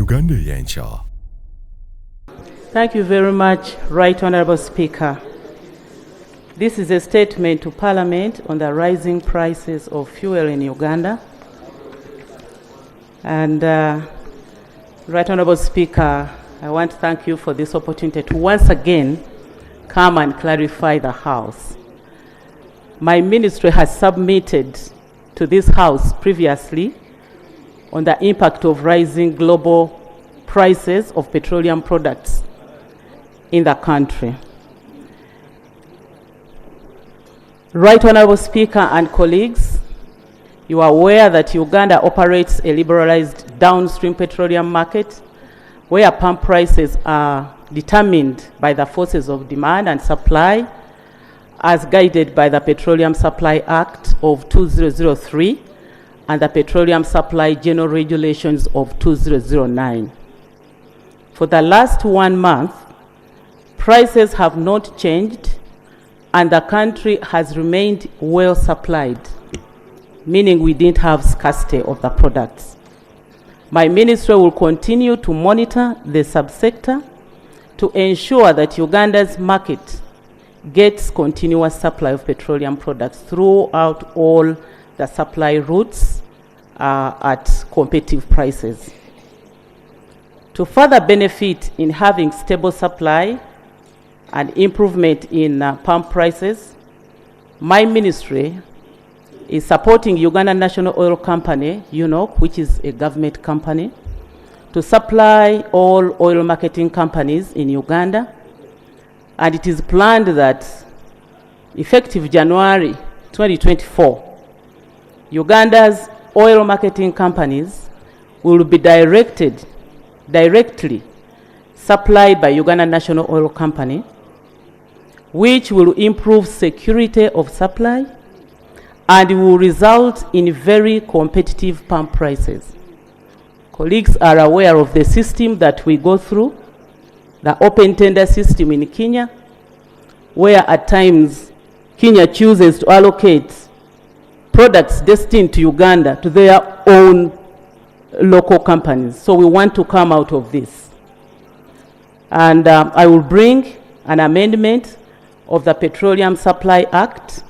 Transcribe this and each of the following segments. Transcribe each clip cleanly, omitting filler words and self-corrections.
Uganda ey'enkya. Thank you very much, Right Honourable Speaker. This is a statement to Parliament on the rising prices of fuel in Uganda. And Right Honourable Speaker, I want to thank you for this opportunity to once again come and clarify the House. My ministry has submitted to this House previously on the impact of rising global prices of petroleum products in the country. Right Honourable Speaker and colleagues, you are aware that Uganda operates a liberalized downstream petroleum market where pump prices are determined by the forces of demand and supply as guided by the Petroleum Supply Act of 2003 and the Petroleum Supply General Regulations of 2009. For the last 1 month, prices have not changed and the country has remained well supplied, meaning we didn't have scarcity of the products. My ministry will continue to monitor the subsector to ensure that Uganda's market gets continuous supply of petroleum products throughout all the supply routes at competitive prices. To further benefit in having stable supply and improvement in pump prices, my ministry is supporting Uganda National Oil Company, Wuuno, which is a government company, to supply all oil marketing companies in Uganda. And it is planned that effective January 2024, Uganda's oil marketing companies will be directly supplied by Uganda National Oil Company, which will improve security of supply and will result in very competitive pump prices. Colleagues are aware of the system that we go through, the open tender system in Kenya, where at times Kenya chooses to allocate products destined to Uganda to their own local companies. So we want to come out of this. And I will bring an amendment of the Petroleum Supply Act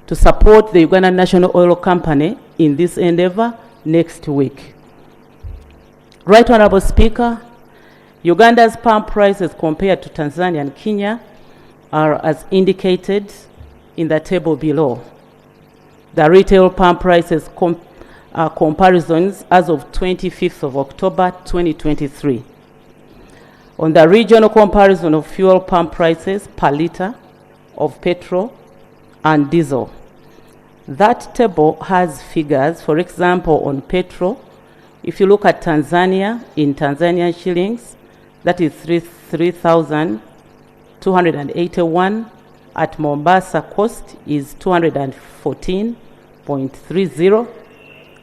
to support the Uganda National Oil Company in this endeavor next week. Right Honourable Speaker, Uganda's pump prices compared to Tanzania and Kenya are as indicated in the table below. The retail pump prices comparisons as of 25th of October 2023. On the regional comparison of fuel pump prices per litre of petrol and diesel. That table has figures, for example, on petrol. If you look at Tanzania, in Tanzanian shillings, that is 3,281. At Mombasa, cost is 214.30.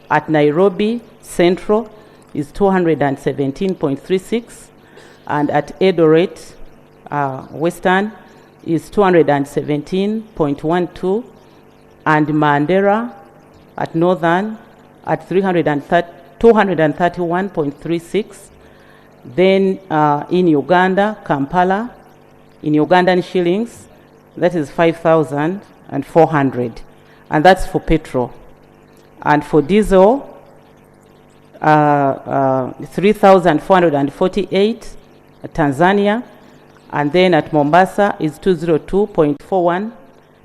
At Nairobi Central is 217.36. And at Eldoret Western is 217.12, and Mandera at Northern at 231.36. Then in Uganda, Kampala, in Ugandan shillings, that is 5,400, and that's for petrol. And for diesel, 3,448 at Tanzania, and then at Mombasa is 202.41,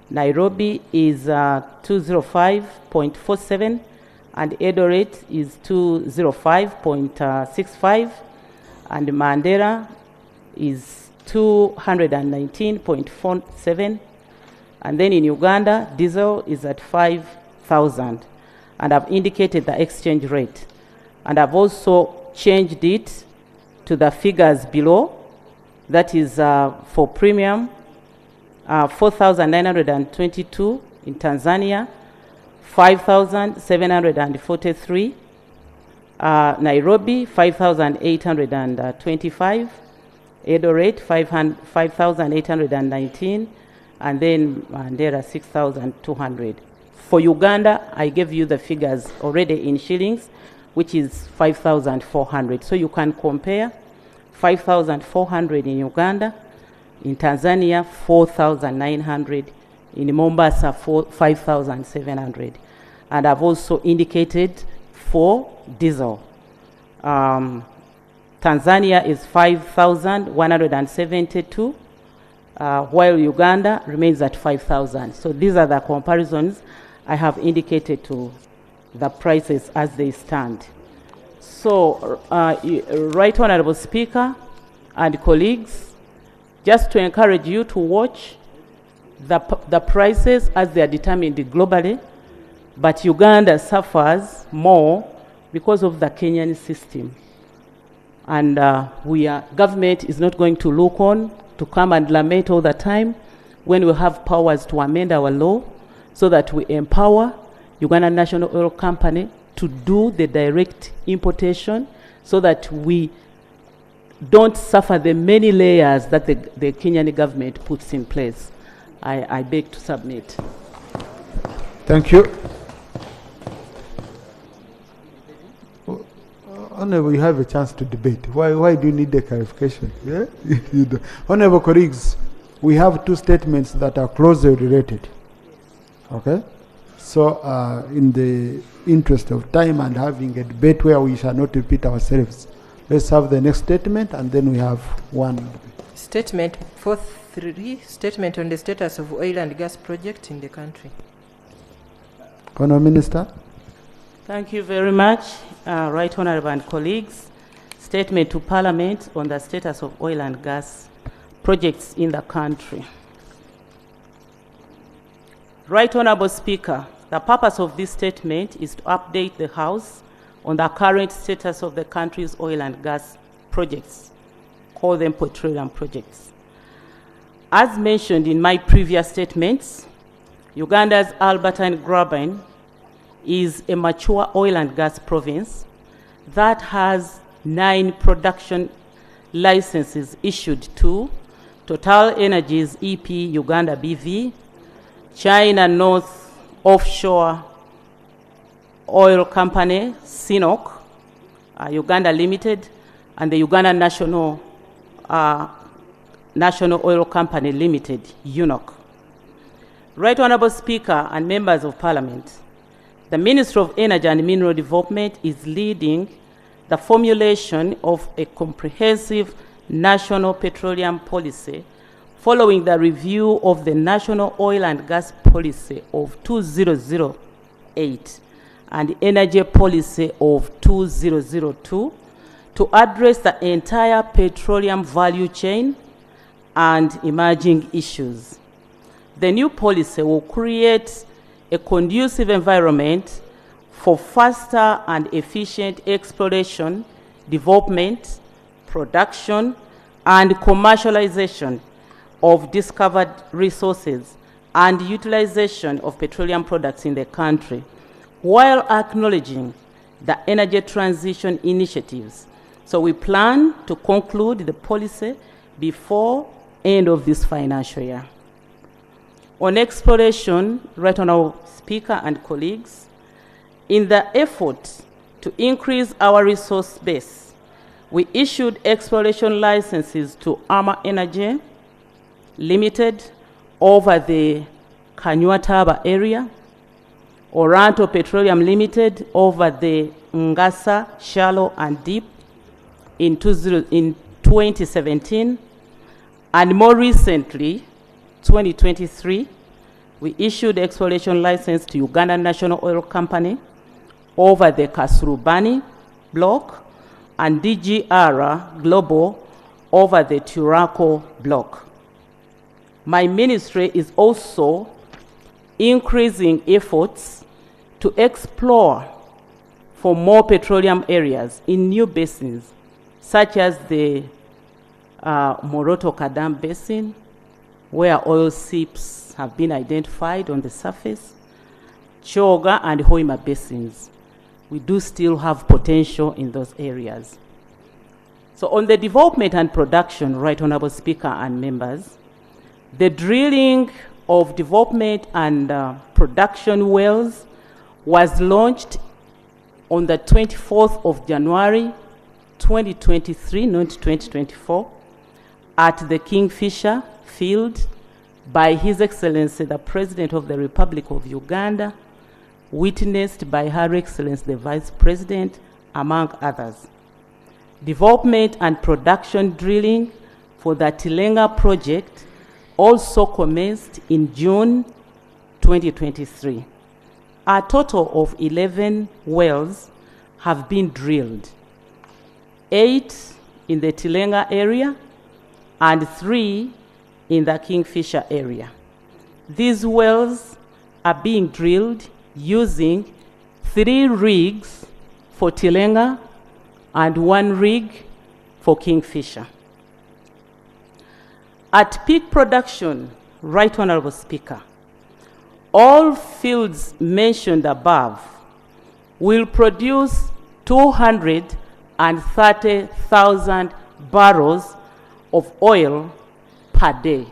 Nairobi is 205.47, and Eldoret is 205.65, and Mandera is 219.47, and then in Uganda, diesel is at 5,000, and I've indicated the exchange rate, and I've also changed it to the figures below. That is for premium, 4,922 in Tanzania, 5,743, Nairobi 5,825, Eldoret 5,819, and then Mandera 6,200. For Uganda, I gave you the figures already in shillings. which is 5,400. So you can compare 5,400 in Uganda, in Tanzania 4,900, in Mombasa 5,700. And I've also indicated for diesel. Tanzania is 5,172, while Uganda remains at 5,000. So these are the comparisons I have indicated to the prices as they stand. So, Right Honourable Speaker and colleagues, just to encourage you to watch the prices as they are determined globally, but Uganda suffers more because of the Kenyan system. And government is not going to look on to come and lament all the time when we have powers to amend our law so that we empower Uganda National Oil Company to do the direct importation so that we don't suffer the many layers that the Kenyan government puts in place. I beg to submit. Thank you. Honourable, you have a chance to debate. Why do you need the clarification? Yeah? Honourable colleagues, we have two statements that are closely related. Okay? So, in the interest of time and having a debate where we shall not repeat ourselves, let's have the next statement and then we have one. Statement 4.3, statement on the status of oil and gas projects in the country. Honourable Minister. Thank you very much, Right Honourable and colleagues. Statement to Parliament on the status of oil and gas projects in the country. Right Honourable Speaker, the purpose of this statement is to update the House on the current status of the country's oil and gas projects, call them petroleum projects. As mentioned in my previous statements, Uganda's Albertine Graben is a mature oil and gas province that has 9 production licenses issued to Total Energies EP Uganda BV, China North Offshore Oil Company, CNOC, Uganda Limited, and the Uganda National Oil Company Limited, UNOC. Right Honourable Speaker and Members of Parliament, the Ministry of Energy and Mineral Development is leading the formulation of a comprehensive national petroleum policy following the review of the National Oil and Gas Policy of 2008 and Energy Policy of 2002 to address the entire petroleum value chain and emerging issues. The new policy will create a conducive environment for faster and efficient exploration, development, production, and commercialization of discovered resources and utilization of petroleum products in the country, while acknowledging the energy transition initiatives. So we plan to conclude the policy before end of this financial year. On exploration, Right Honourable Speaker and colleagues, in the effort to increase our resource base, we issued exploration licenses to Armour Energy Limited over the Kanyuataba area, Oranto Petroleum Limited over the Ngasa Shallow and Deep in 2017, and more recently, 2023, we issued exploration license to Uganda National Oil Company over the Kasurubani block and DGR Global over the Turaco block. My ministry is also increasing efforts to explore for more petroleum areas in new basins, such as the Moroto Kadam Basin, where oil seeps have been identified on the surface, Choga and Hoima basins. We do still have potential in those areas. So on the development and production, Right Honourable Speaker and members, the drilling of development and production wells was launched on the 24th of January 2023, not 2024, at the Kingfisher field by His Excellency the President of the Republic of Uganda, witnessed by Her Excellency the Vice President, among others. Development and production drilling for the Tilenga project also commenced in June 2023. A total of 11 wells have been drilled, 8 in the Tilenga area and 3 in the Kingfisher area. These wells are being drilled using 3 rigs for Tilenga and 1 rig for Kingfisher. At peak production, Right Honourable Speaker, all fields mentioned above will produce 230,000 barrels of oil per day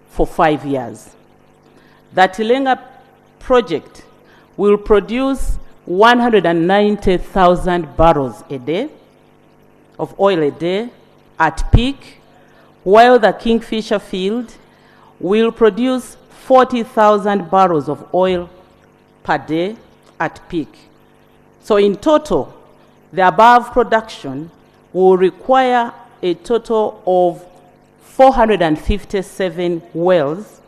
for 5 years. The Tilenga project will produce 190,000 barrels a day of oil a day at peak, while the Kingfisher field will produce 40,000 barrels of oil per day at peak. So in total, the above production will require a total of 457 wells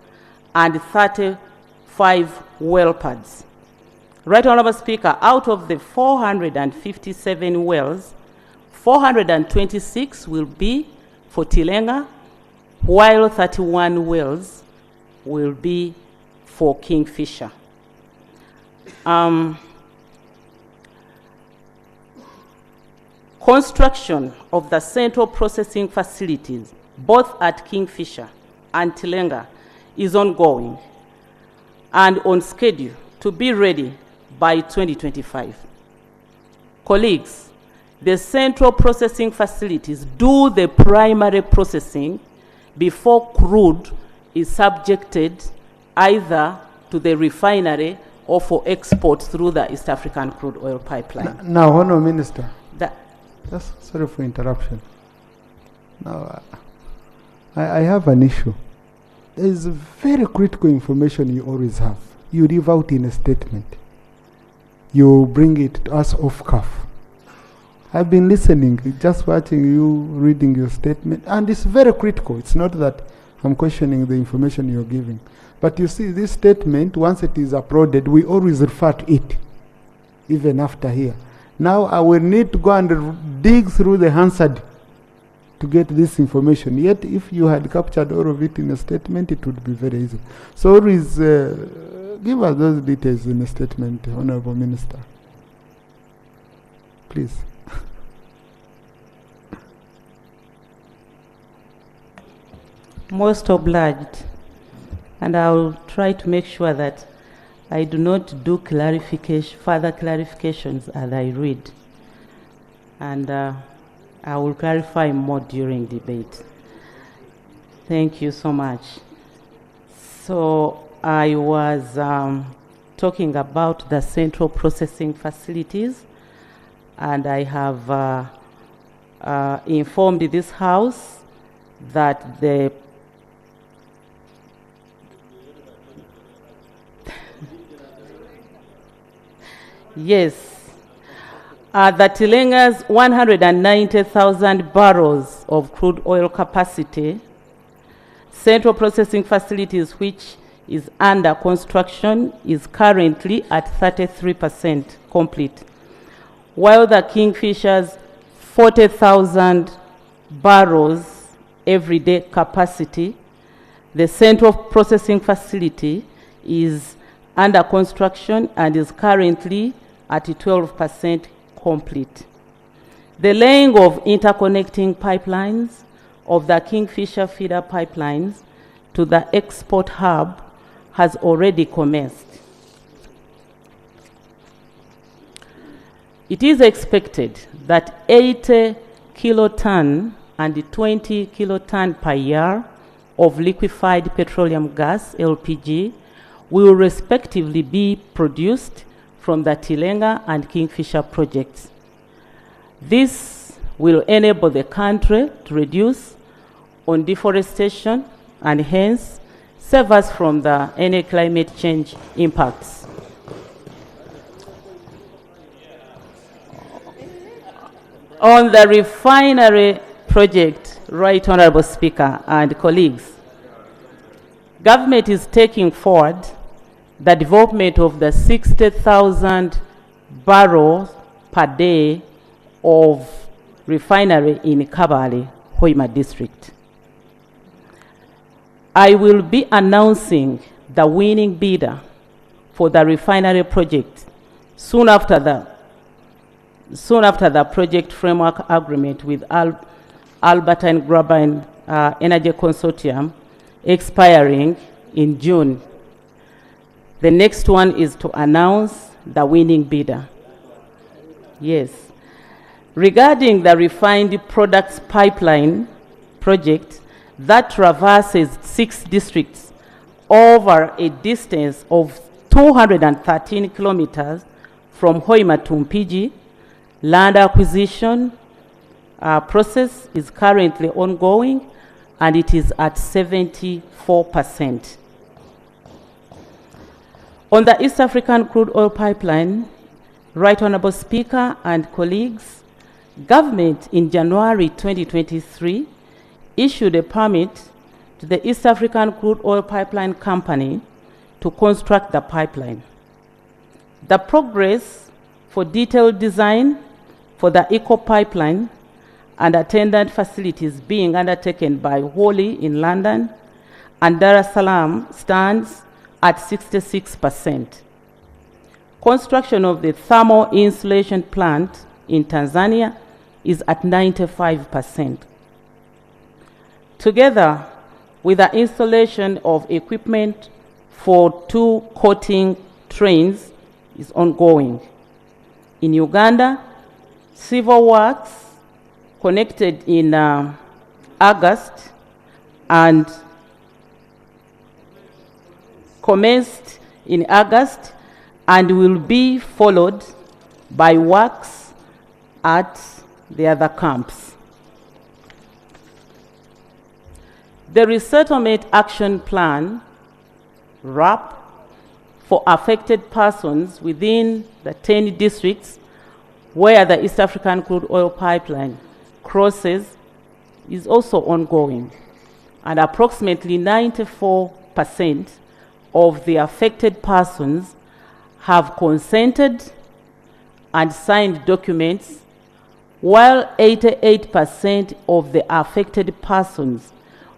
and 35 well pads. Right Honourable Speaker, out of the 457 wells, 426 will be for Tilenga, while 31 wells will be for Kingfisher. Construction of the central processing facilities, both at Kingfisher and Tilenga, is ongoing and on schedule to be ready by 2025. Colleagues, the central processing facilities do the primary processing before crude is subjected either to the refinery or for export through the East African crude oil pipeline. Now, Honourable Minister, sorry for interruption. Now, I have an issue. There is very critical information you always have. You leave out in a statement. You bring it to us off cuff. I've been listening, just watching you reading your statement, and it's very critical. It's not that I'm questioning the information you're giving. But you see, this statement, once it is uploaded, we always refer to it, even after here. Now I will need to go and dig through the Hansard to get this information. Yet, if you had captured all of it in a statement, it would be very easy. So always give us those details in a statement, Honourable Minister. Please. Most obliged. And I will try to make sure that I do not do further clarifications as I read. And I will clarify more during debate. Thank you so much. So I was talking about the central processing facilities, and I have informed this House that the yes, the Tilenga's 190,000 barrels of crude oil capacity, central processing facilities which is under construction is currently at 33% complete, while the Kingfisher's 40,000 barrels everyday capacity, the central processing facility is under construction and is currently at 12% complete. The laying of interconnecting pipelines of the Kingfisher feeder pipelines to the export hub has already commenced. It is expected that 80 kiloton and 20 kiloton per year of liquefied petroleum gas, LPG, will respectively be produced from the Tilenga and Kingfisher projects. This will enable the country to reduce on deforestation and hence save us from any climate change impacts. On the refinery project, Right Honourable Speaker and colleagues, government is taking forward the development of the 60,000 barrels per day of refinery in Kabale, Hoima district. I will be announcing the winning bidder for the refinery project soon after the project framework agreement with Alberta and Graben Energy Consortium expiring in June. The next one is to announce the winning bidder. Yes. Regarding the refined products pipeline project that traverses 6 districts over a distance of 213 kilometers from Hoima to Mpigi, land acquisition process is currently ongoing and it is at 74%. On the East African crude oil pipeline, Right Honourable Speaker and colleagues, government in January 2023 issued a permit to the East African Crude Oil Pipeline Company to construct the pipeline. The progress for detailed design for the Eco Pipeline and attendant facilities being undertaken by Wholly in London and Dar es Salaam stands at 66%. Construction of the thermal insulation plant in Tanzania is at 95%. Together with the installation of equipment for 2 coating trains is ongoing. In Uganda, civil works connected in August and commenced in August and will be followed by works at the other camps. The Resettlement Action Plan, RAP, for affected persons within the 10 districts where the East African Crude Oil Pipeline crosses is also ongoing, and approximately 94% of the affected persons have consented and signed documents, while 88% of the affected persons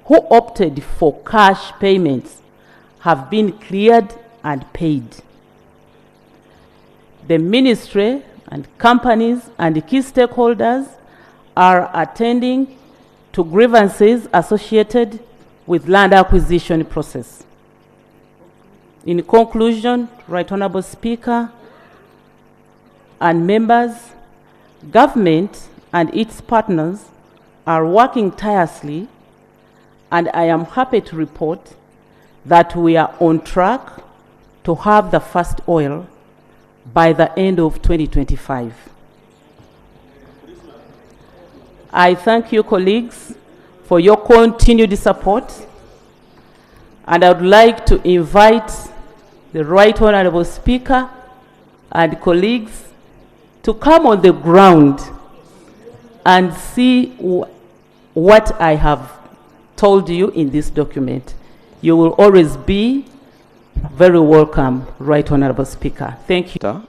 who opted for cash payments have been cleared and paid. The ministry and companies and key stakeholders are attending to grievances associated with land acquisition process. In conclusion, Right Honourable Speaker and members, government and its partners are working tirelessly, and I am happy to report that we are on track to have the first oil by the end of 2025. I thank you, colleagues, for your continued support, and I would like to invite the Right Honourable Speaker and colleagues to come on the ground and see what I have told you in this document. You will always be very welcome, Right Honourable Speaker. Thank you.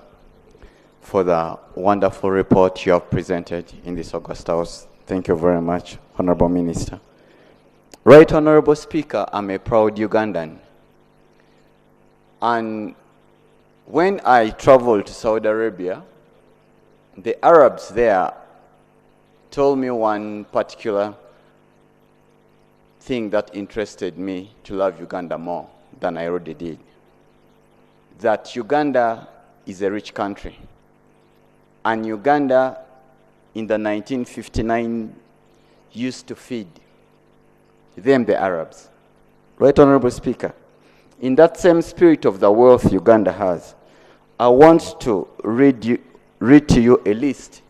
For the wonderful report you have presented in this August House. Thank you very much, Honourable Minister. Right Honourable Speaker, I'm a proud Ugandan. And when I traveled to Saudi Arabia, the Arabs there told me one particular thing that interested me to love Uganda more than I already did. That Uganda is a rich country. And Uganda in the 1959 used to feed them, the Arabs. Right Honourable Speaker, in that same spirit of the wealth Uganda has, I want to read to you a list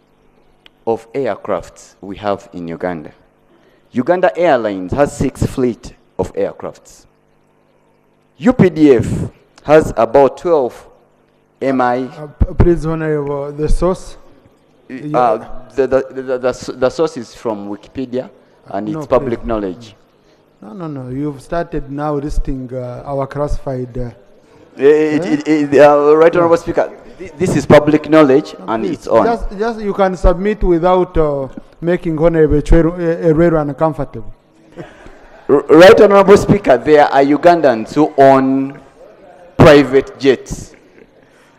of aircrafts we have in Uganda. Uganda Airlines has 6 fleet of aircrafts. UPDF has about 12 MI. Please, Honorable, the source? The source is from Wikipedia, and No, it's public please. knowledge. No. You've started now listing our classified. Right, Honorable Speaker, this is public knowledge, and Please, it's on. Just you can submit without making Honorable Chweru uncomfortable. Right, Honorable Speaker, there are Ugandans who own private jets.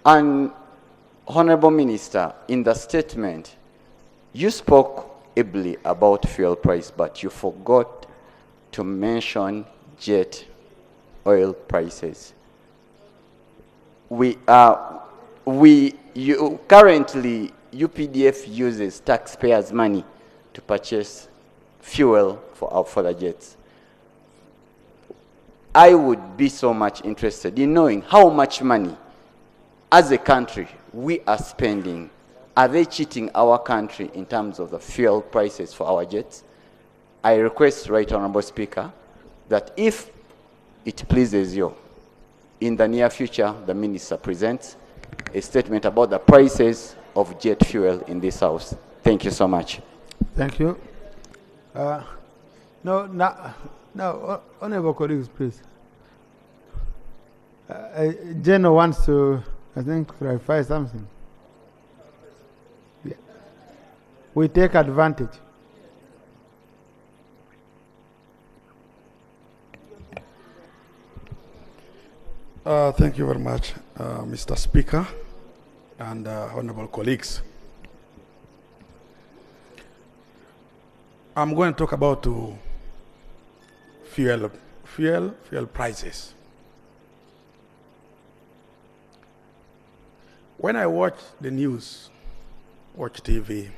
And Honorable Minister, in the statement, you spoke ably about fuel price, but you forgot to mention jet oil prices. Currently, UPDF uses taxpayers' money to purchase fuel for the jets. I would be so much interested in knowing how much money, as a country, we are spending. Are they cheating our country in terms of the fuel prices for our jets? I request, Right Honorable Speaker, that if it pleases you, in the near future, the Minister presents a statement about the prices of jet fuel in this House. Thank you so much. Thank you. No, honorable colleagues, please. Jenna wants to, I think, clarify something. Yeah. We take advantage. Thank you very much, Mr. Speaker and honorable colleagues. I'm going to talk about fuel prices. When I watch the news, watch TV,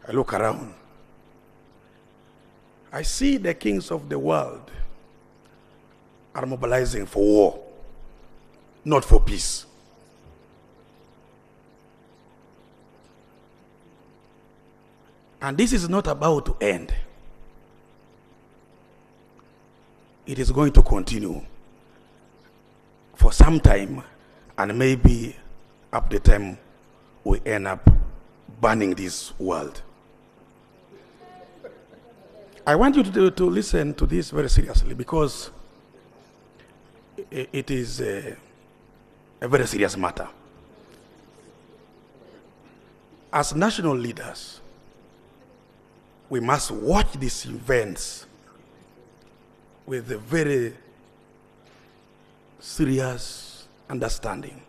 I look around, I see the kings of the world are mobilizing for war, not for peace. And this is not about to end. It is going to continue for some time, and maybe up the time we end up burning this world. I want you to listen to this very seriously, because it is a very serious matter. As national leaders, we must watch these events with a very serious understanding.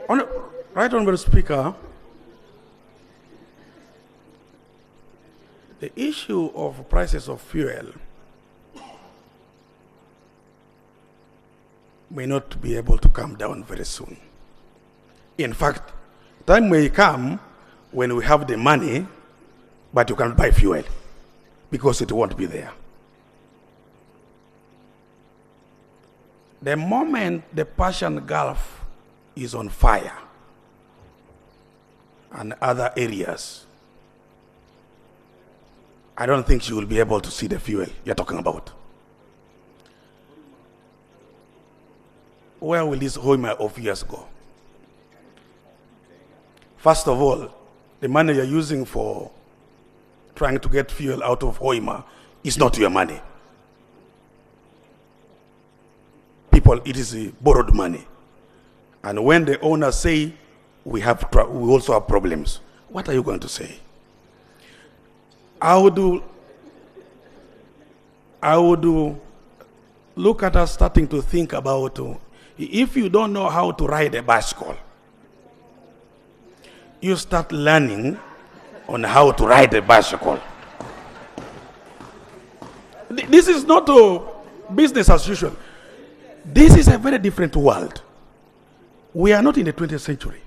Right Honorable Speaker, the issue of prices of fuel may not be able to come down very soon. In fact, time may come when we have the money, but you can't buy fuel because it won't be there. The moment the Persian Gulf is on fire and other areas, I don't think you will be able to see the fuel you're talking about. Where will this Hoima of years go? First of all, the money you're using for trying to get fuel out of Hoima is not your money. People, it is borrowed money. And when the owners say we also have problems, what are you going to say? I would look at us starting to think about, if you don't know how to ride a bicycle, you start learning on how to ride a bicycle. This is not business as usual. This is a very different world. We are not in the 20th century.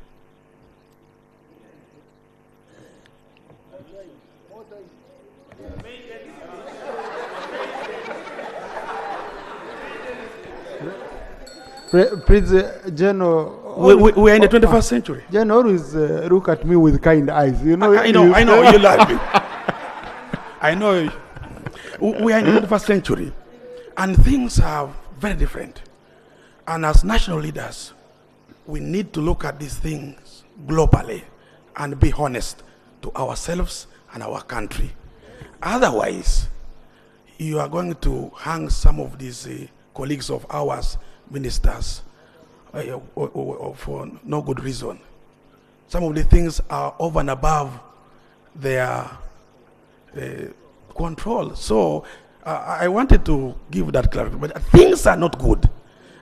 Please, General. We are in the 21st century. General, always look at me with kind eyes. You know. I know, you love me. I know. We are in the 21st century, and things are very different. And as national leaders, we need to look at these things globally and be honest to ourselves and our country. Otherwise, you are going to hang some of these colleagues of ours, ministers, for no good reason. Some of the things are over and above their control. So I wanted to give that clarity. But things are not good.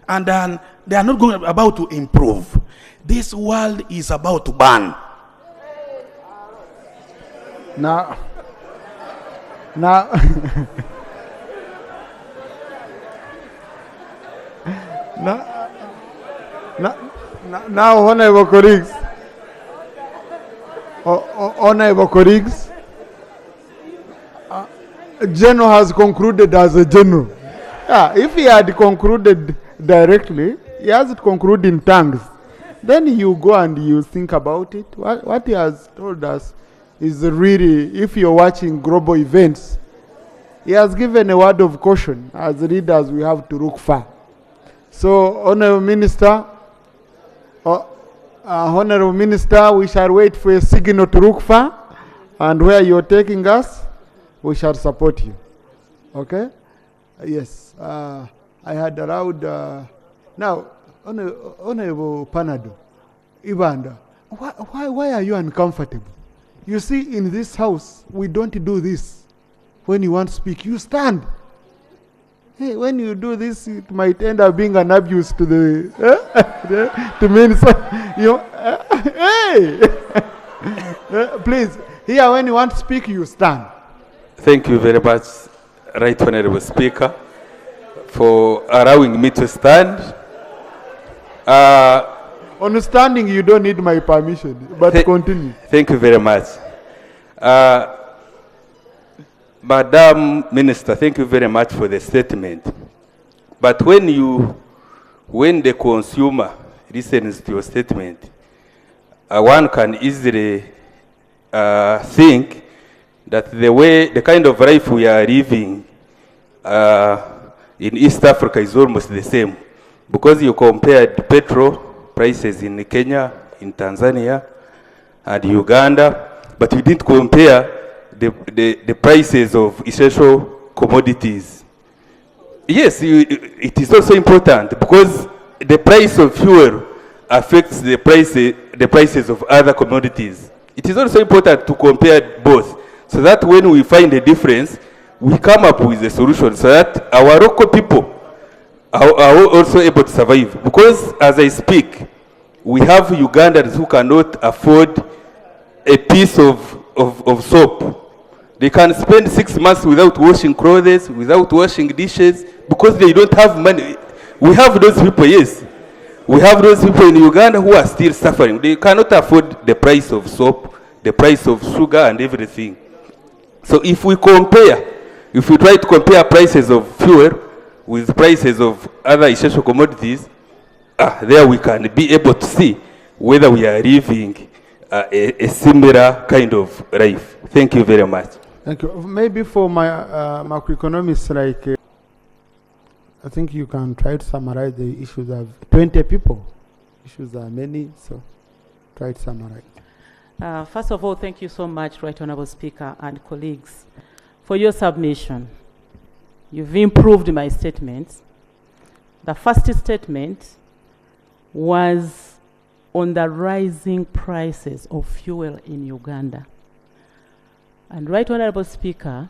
And they are not about to improve. This world is about to burn. Now, now, honorable colleagues, General has concluded as a general. Yeah, if he had concluded directly, he has to conclude in tongues. Then you go and you think about it. What he has told us is really, if you're watching global events, he has given a word of caution. As leaders, we have to look far. So, Honorable Minister, we shall wait for a signal to look far, and where you're taking us, we shall support you. Okay? Yes. I had allowed. Now, Honorable Panado, Ibanda, why are you uncomfortable? You see, in this house, we don't do this. When you want to speak, you stand. Hey, when you do this, it might end up being an abuse to the to minister. You hey, please. Here, when you want to speak, you stand. Thank you very much, Right Honorable Speaker, for allowing me to stand. On standing, you don't need my permission, but continue. Thank you very much. Madam Minister, thank you very much for the statement. But when the consumer listens to your statement, one can easily think that the kind of life we are living in East Africa is almost the same, because you compared petrol prices in Kenya, in Tanzania, and Uganda, but you didn't compare the prices of essential commodities. Yes, it is also important, because the price of fuel affects the prices of other commodities. It is also important to compare both, so that when we find a difference, we come up with a solution, so that our local people are also able to survive. Because as I speak, we have Ugandans who cannot afford a piece of soap. They can spend 6 months without washing clothes, without washing dishes, because they don't have money. We have those people, yes. We have those people in Uganda who are still suffering. They cannot afford the price of soap, the price of sugar and everything. So if we try to compare prices of fuel with prices of other essential commodities, there we can be able to see whether we are living a similar kind of life. Thank you very much. Thank you. Maybe for my macroeconomists, like, I think you can try to summarize the issues of 20 people. Issues are many, so try to summarize. First of all, thank you so much, Right Honourable Speaker and colleagues, for your submission. You've improved my statements. The first statement was on the rising prices of fuel in Uganda. And Right Honourable Speaker,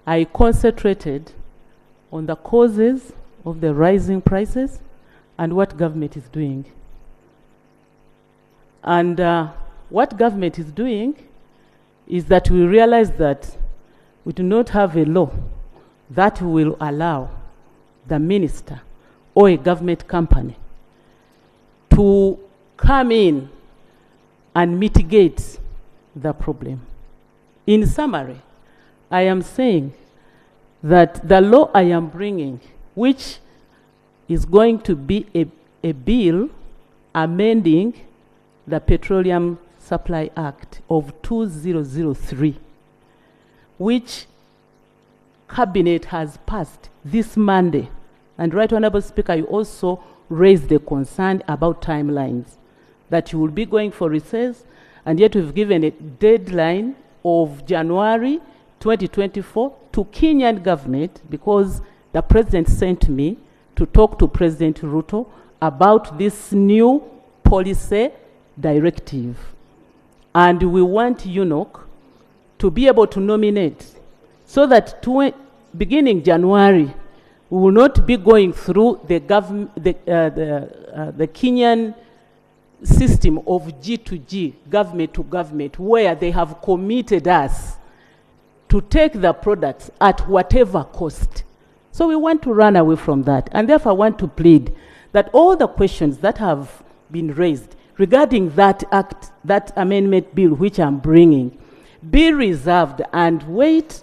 I concentrated on the causes of the rising prices and what government is doing. And what government is doing is that we realize that we do not have a law that will allow the minister or a government company to come in and mitigate the problem. In summary, I am saying that the law I am bringing, which is going to be a bill amending the Petroleum Supply Act of 2003, which Cabinet has passed this Monday. And Right Honourable Speaker, you also raised a concern about timelines, that you will be going for recess, and yet we've given a deadline of January 2024 to Kenyan government, because the president sent me to talk to President Ruto about this new policy directive. And we want UNOC to be able to nominate, so that beginning January, we will not be going through the Kenyan system of G2G, government to government, where they have committed us to take the products at whatever cost. So we want to run away from that. And therefore I want to plead that all the questions that have been raised regarding that act, that amendment bill which I'm bringing, be reserved and wait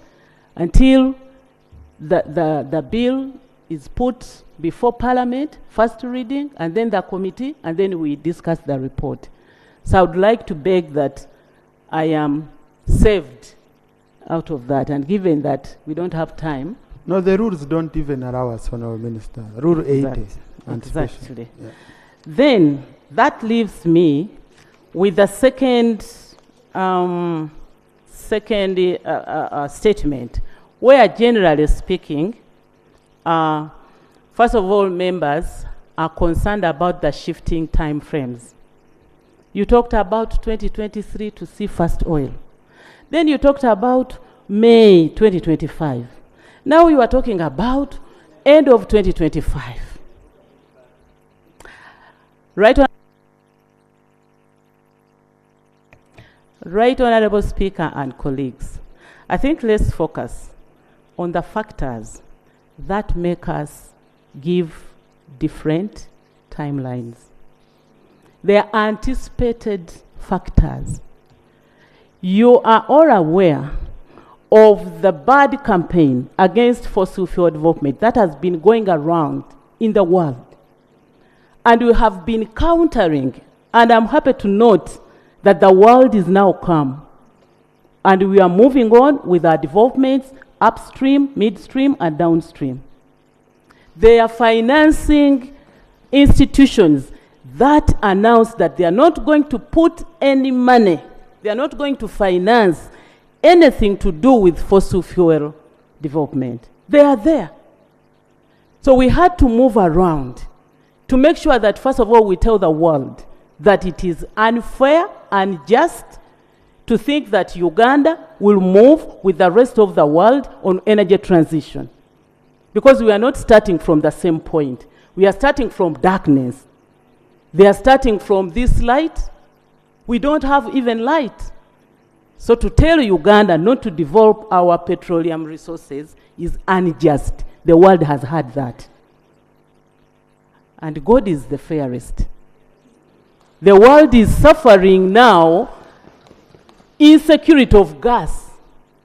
until the bill is put before Parliament, first reading, and then the committee, and then we discuss the report. So I would like to beg that I am saved out of that, and given that we don't have time. No, the rules don't even allow us, Honourable Minister. Rule 80. Exactly. Yeah. Then that leaves me with the second statement, where generally speaking, first of all, members are concerned about the shifting time frames. You talked about 2023 to see first oil. Then you talked about May 2025. Now you are talking about end of 2025. Right, Honourable Speaker and colleagues, I think let's focus on the factors that make us give different timelines. They are anticipated factors. You are all aware of the bad campaign against fossil fuel development that has been going around in the world. And we have been countering, and I'm happy to note that the world is now calm. And we are moving on with our developments upstream, midstream, and downstream. They are financing institutions that announce that they are not going to put any money, they are not going to finance anything to do with fossil fuel development. They are there. So we had to move around to make sure that, first of all, we tell the world that it is unfair and just to think that Uganda will move with the rest of the world on energy transition. Because we are not starting from the same point. We are starting from darkness. They are starting from this light. We don't have even light. So to tell Uganda not to develop our petroleum resources is unjust. The world has had that. And God is the fairest. The world is suffering now insecurity of gas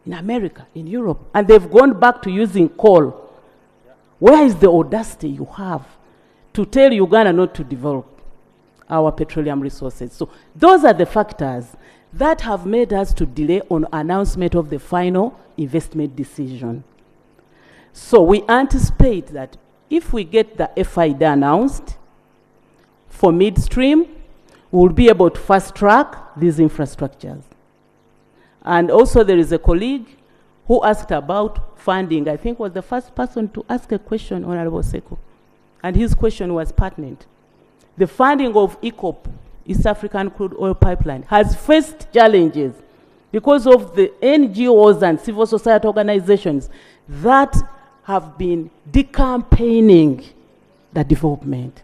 in America, in Europe, and they've gone back to using coal. Where is the audacity you have to tell Uganda not to develop our petroleum resources? So those are the factors that have made us to delay on announcement of the final investment decision. So we anticipate that if we get the FID announced for midstream, we will be able to fast track these infrastructures. And also there is a colleague who asked about funding. I think was the first person to ask a question, Honorable Seko. And his question was pertinent. The funding of EACOP, East African Crude Oil Pipeline, has faced challenges because of the NGOs and civil society organizations that have been decampaigning the development.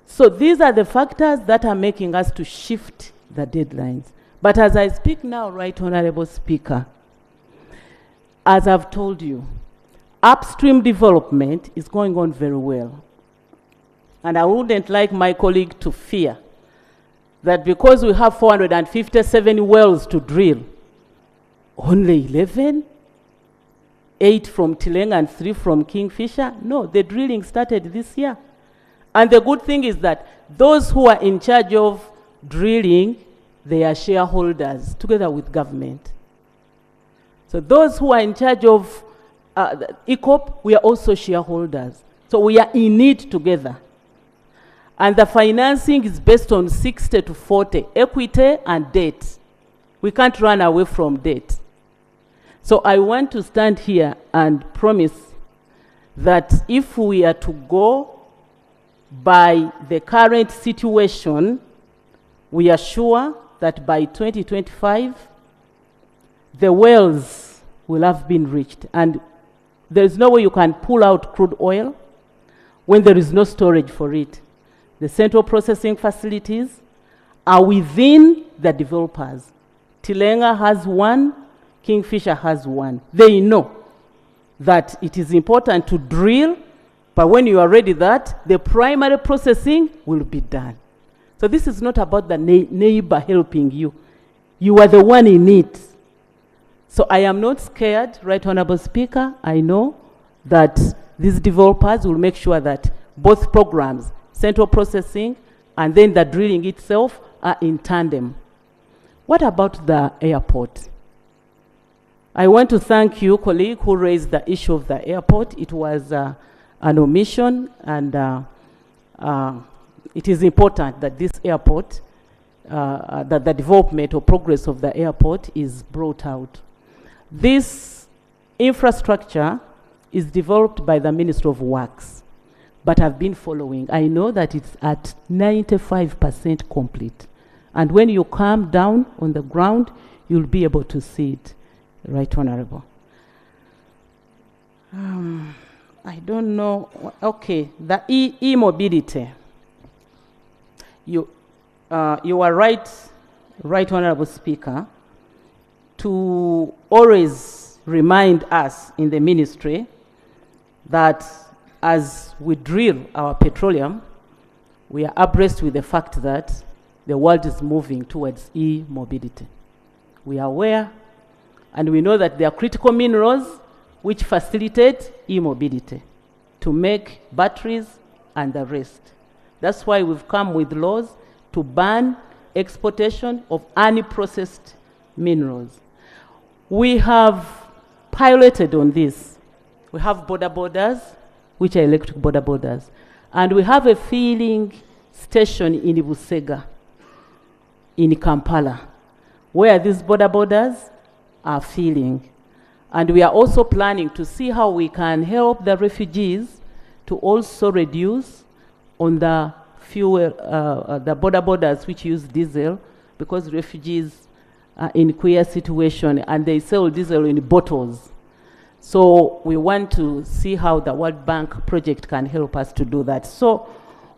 So these are the factors that are making us to shift the deadlines. But as I speak now, Right Honourable Speaker, as I've told you, upstream development is going on very well. And I wouldn't like my colleague to fear that because we have 457 wells to drill, only 11, 8 from Tilenga and 3 from Kingfisher. No, the drilling started this year. And the good thing is that those who are in charge of drilling, they are shareholders together with government. So those who are in charge of ECOP, we are also shareholders. So we are in it together. And the financing is based on 60 to 40, equity and debt. We can't run away from debt. So I want to stand here and promise that if we are to go by the current situation, we are sure that by 2025, the wells will have been reached. And there is no way you can pull out crude oil when there is no storage for it. The central processing facilities are within the developers. Tilenga has one, Kingfisher has one. They know that it is important to drill, but when you are ready that, the primary processing will be done. So this is not about the neighbor helping you. You are the one in it. So I am not scared, Right Honorable Speaker. I know that these developers will make sure that both programs, central processing and then the drilling itself, are in tandem. What about the airport? I want to thank you, colleague, who raised the issue of the airport. It was an omission, and it is important that this airport, that the development or progress of the airport is brought out. This infrastructure is developed by the Ministry of Works, but I've been following. I know that it's at 95% complete. And when you come down on the ground, you'll be able to see it, Right Honorable. I don't know. Okay, the e-mobility. You are right, Right Honorable Speaker, to always remind us in the ministry that as we drill our petroleum, we are abreast with the fact that the world is moving towards e-mobility. We are aware, and we know that there are critical minerals which facilitate e-mobility to make batteries and the rest. That's why we've come with laws to ban exportation of unprocessed minerals. We have piloted on this. We have border borders, which are electric border borders, and we have a filling station in Busega, in Kampala, where these border borders are filling. And we are also planning to see how we can help the refugees to also reduce on the fuel, the border borders which use diesel, because refugees are in queer situation and they sell diesel in bottles. So we want to see how the World Bank project can help us to do that. So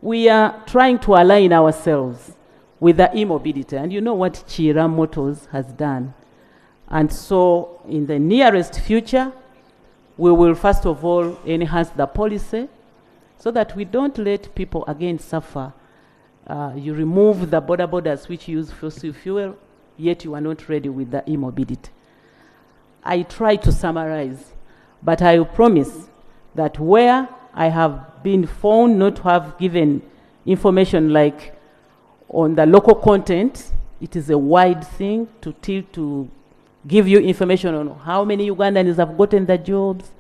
we are trying to align ourselves with the e-mobility. And you know what Chira Motors has done. And so in the nearest future, we will first of all enhance the policy so that we don't let people again suffer. You remove the border borders which use fossil fuel, yet you are not ready with the e-mobility. I try to summarize, but I promise that where I have been found not to have given information like on the local content, it is a wide thing to give you information on how many Ugandans have gotten the jobs,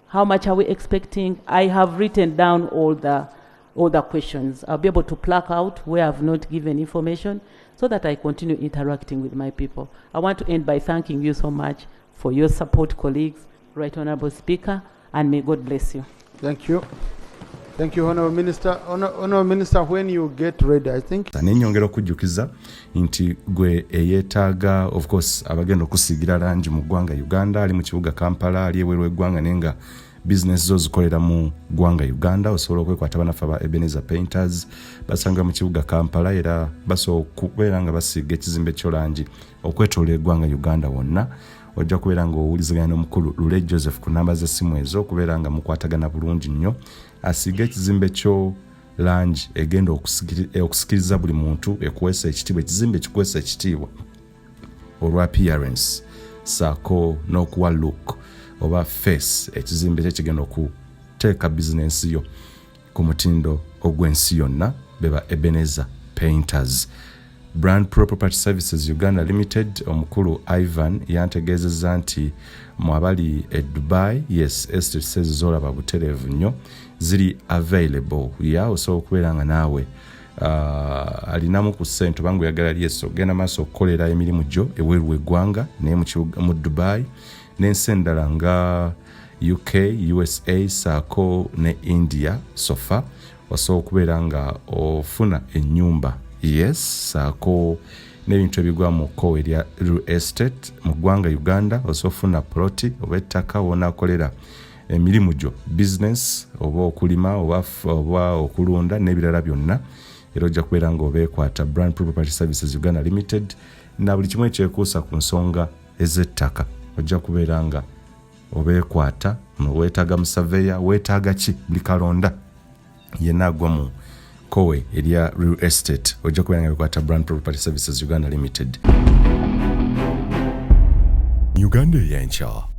how much are we expecting. I have written down all the questions. I'll be able to pluck out where I've not given information so that I continue interacting with my people. I want to end by thanking you so much for your support, colleagues, Right Honorable Speaker, and may God bless you. Thank you. Thank you, Honorable Minister. Honorable Minister, when you get ready, I think. Nenyongera okujjukiza nti gwe eyetaaga of course abagenda okusigira langi mu ggwanga Uganda ali mu kibuga Kampala ali eweru eggwanga nenga business zo zikolera mu ggwanga Uganda osobola okwekwata banafa ba Ebenezer Painters basanga mu kibuga Kampala era baso okubeera nga basiga ekizimbe ky'olangi okwetoola eggwanga Uganda wonna ojja kubeera nga owuliziganya n'omukulu Lule Joseph ku namba z'essimu ezo okubeera nga mukwatagana bulungi nnyo asiga ekizimbe kyo langi egenda okusikiriza buli muntu ekuweesa ekitiibwa ekizimbe kikuweesa ekitiibwa olwa appearance saako n'okuwa look oba face ekizimbe kye kigenda okuteeka bizinensi yo ku mutindo ogw'ensi yonna beba Ebenezer Painters. Brand Pro Property Services Uganda Limited, omukulu Ivan yantegeezezza nti mu abali e Dubai, yes, estate sales zolaba butereevu nnyo ziri available. Osobola okubeera nga naawe alinamu ku ssente oba ng'oyagala lyesi ogenda maaso okukolera emirimu gyo eweeru w'eggwanga naye mu Dubai n'ensi endala nga UK, USA, saako ne India sofa osobola okubeera nga ofuna ennyumba, yes, saako n'ebintu ebigwa mu kkowe erya real estate mu ggwanga Uganda. Osobola ofuna ploti oba ettaka wonaakolera emirimu gyo, business oba okulima oba okulunda n'ebirala byonna. Era ojja kubeera nga obeekwata Brand Property Services Uganda Limited na buli kimu ekyekuusa ku nsonga ez'ettaka ojja kubeera nga obeekwata. Weetaaga musaveya, weetaaga ki, buli kalonda yenna agwa mu kkowe erya real estate ojja kubeera nga beekwata Brand Property Services Uganda Limited. Uganda y'enkya.